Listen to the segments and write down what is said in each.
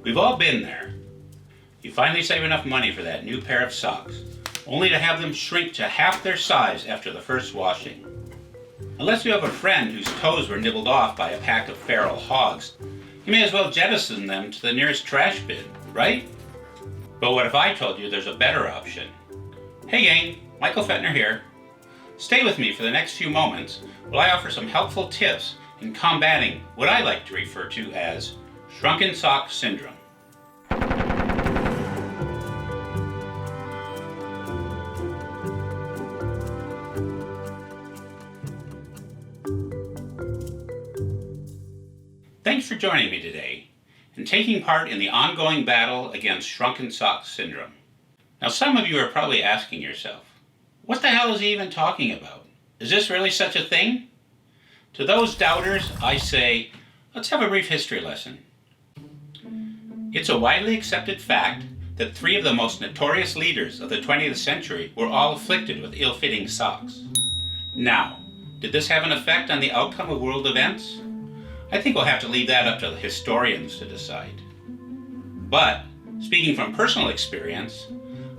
We've all been there. You finally save enough money for that new pair of socks, only to have them shrink to half their size after the first washing. Unless you have a friend whose toes were nibbled off by a pack of feral hogs, you may as well jettison them to the nearest trash bin, right? But what if I told you there's a better option? Hey gang, Pfaendtner here. Stay with me for the next few moments while I offer some helpful tips in combating what I like to refer to as Shrunken-Sock Syndrome. Thanks for joining me today and taking part in the ongoing battle against Shrunken-Sock Syndrome. Now some of you are probably asking yourself, what the hell is he even talking about? Is this really such a thing? To those doubters, I say, let's have a brief history lesson. It's a widely accepted fact that 3 of the most notorious leaders of the 20th century were all afflicted with ill-fitting socks. Now, did this have an effect on the outcome of world events? I think we'll have to leave that up to the historians to decide. But, speaking from personal experience,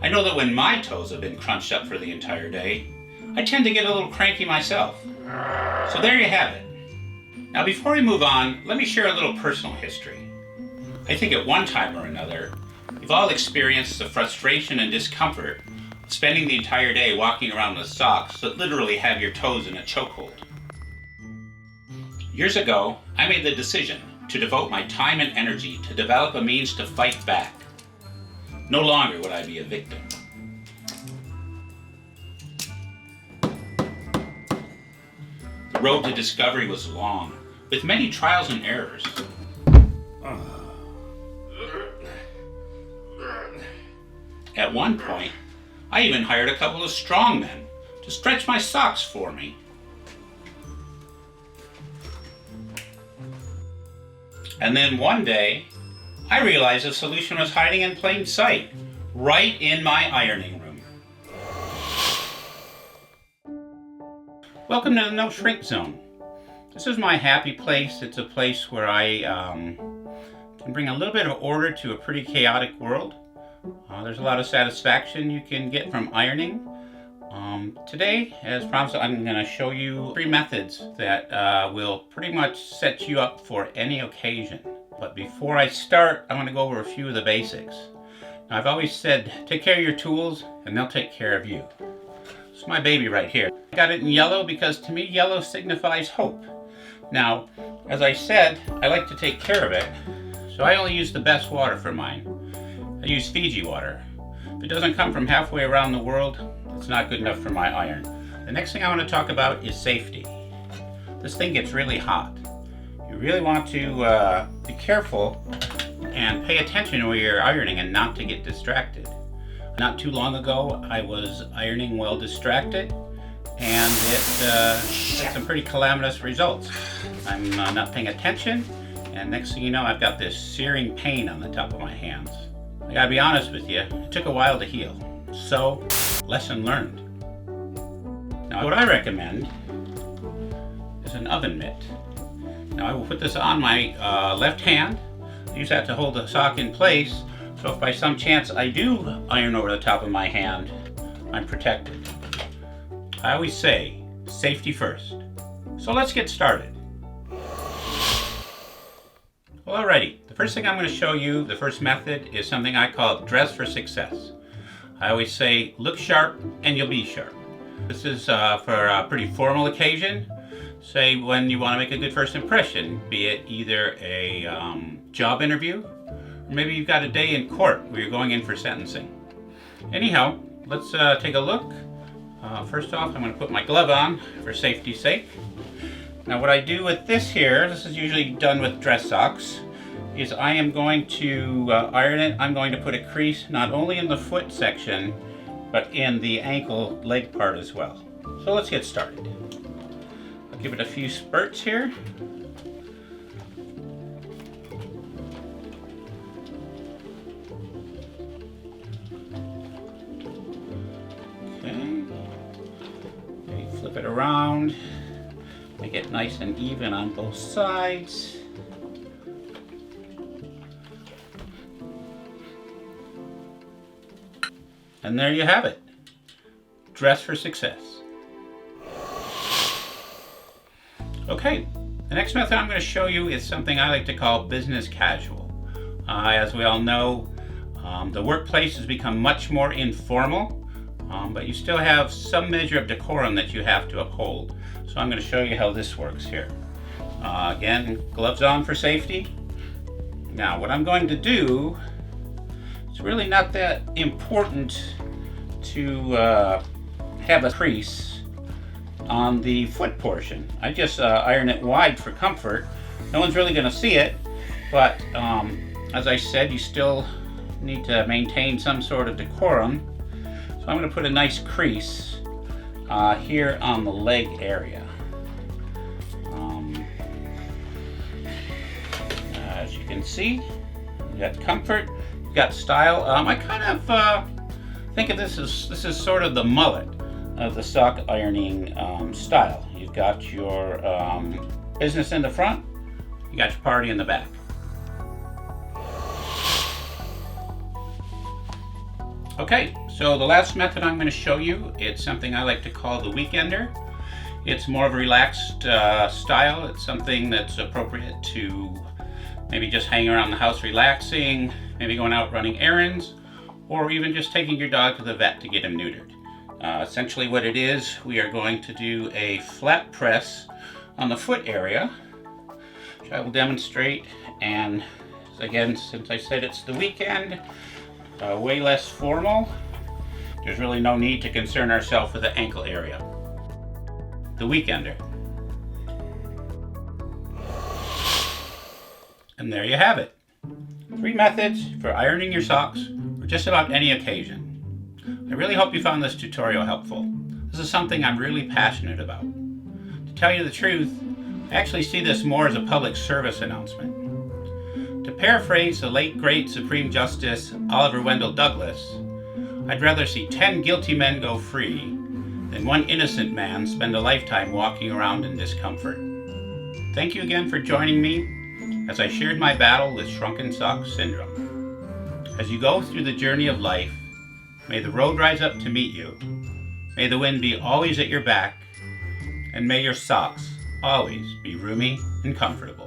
I know that when my toes have been crunched up for the entire day, I tend to get a little cranky myself. So there you have it. Now before we move on, let me share a little personal history. I think at one time or another, we've all experienced the frustration and discomfort of spending the entire day walking around with socks that literally have your toes in a chokehold. Years ago, I made the decision to devote my time and energy to develop a means to fight back. No longer would I be a victim. The road to discovery was long, with many trials and errors. At one point, I even hired a couple of strongmen to stretch my socks for me. And then one day, I realized the solution was hiding in plain sight, right in my ironing room. Welcome to the No Shrink Zone. This is my happy place. It's a place where I can bring a little bit of order to a pretty chaotic world. There's a lot of satisfaction you can get from ironing. Today, as promised, I'm going to show you 3 methods that will pretty much set you up for any occasion. But before I start, I want to go over a few of the basics. Now, I've always said, take care of your tools and they'll take care of you. It's my baby right here. I got it in yellow because to me, yellow signifies hope. Now, as I said, I like to take care of it, so I only use the best water for mine. I use Fiji water. If it doesn't come from halfway around the world, it's not good enough for my iron. The next thing I want to talk about is safety. This thing gets really hot. You really want to be careful and pay attention when you're ironing and not to get distracted. Not too long ago, I was ironing while distracted, and it had some pretty calamitous results. I'm not paying attention, and next thing you know, I've got this searing pain on the top of my hands. I gotta be honest with you, it took a while to heal. So, lesson learned. Now, what I recommend is an oven mitt. Now, I will put this on my left hand, use that to hold the sock in place, so if by some chance I do iron over the top of my hand, I'm protected. I always say, safety first. So let's get started. Well, alrighty, the first thing I'm going to show you, the first method, is something I call dress for success. I always say, look sharp and you'll be sharp. This is for a pretty formal occasion. Say when you want to make a good first impression, be it either a job interview, or maybe you've got a day in court where you're going in for sentencing. Anyhow, let's take a look. First off, I'm going to put my glove on for safety's sake. Now what I do with this here, this is usually done with dress socks, is I am going to iron it. I'm going to put a crease not only in the foot section, but in the ankle leg part as well. So let's get started. I'll give it a few spurts here. Okay. Okay, flip it around. Make it nice and even on both sides. And there you have it. Dress for success. Okay, the next method I'm going to show you is something I like to call business casual. As we all know, the workplace has become much more informal, but you still have some measure of decorum that you have to uphold. So I'm going to show you how this works here. Again, gloves on for safety. Now, what I'm going to do, it's really not that important to have a crease on the foot portion. I just iron it wide for comfort. No one's really going to see it, but as I said, you still need to maintain some sort of decorum. So I'm going to put a nice crease here on the leg area. As you can see, you got comfort, you got style. I kind of think of this is sort of the mullet of the sock ironing style. You've got your business in the front, you got your party in the back. Okay, so the last method I'm going to show you, it's something I like to call the weekender. It's more of a relaxed style. It's something that's appropriate to maybe just hang around the house relaxing, maybe going out running errands, or even just taking your dog to the vet to get him neutered. Essentially what it is, we are going to do a flat press on the foot area, which I will demonstrate. And again, since I said it's the weekend, way less formal, there's really no need to concern ourselves with the ankle area. The weekender. And there you have it. 3 methods for ironing your socks for just about any occasion. I really hope you found this tutorial helpful. This is something I'm really passionate about. To tell you the truth, I actually see this more as a public service announcement. To paraphrase the late great Supreme Justice Oliver Wendell Douglas, I'd rather see 10 guilty men go free than 1 innocent man spend a lifetime walking around in discomfort. Thank you again for joining me as I shared my battle with Shrunken-Sock Syndrome. As you go through the journey of life, may the road rise up to meet you, may the wind be always at your back, and may your socks always be roomy and comfortable.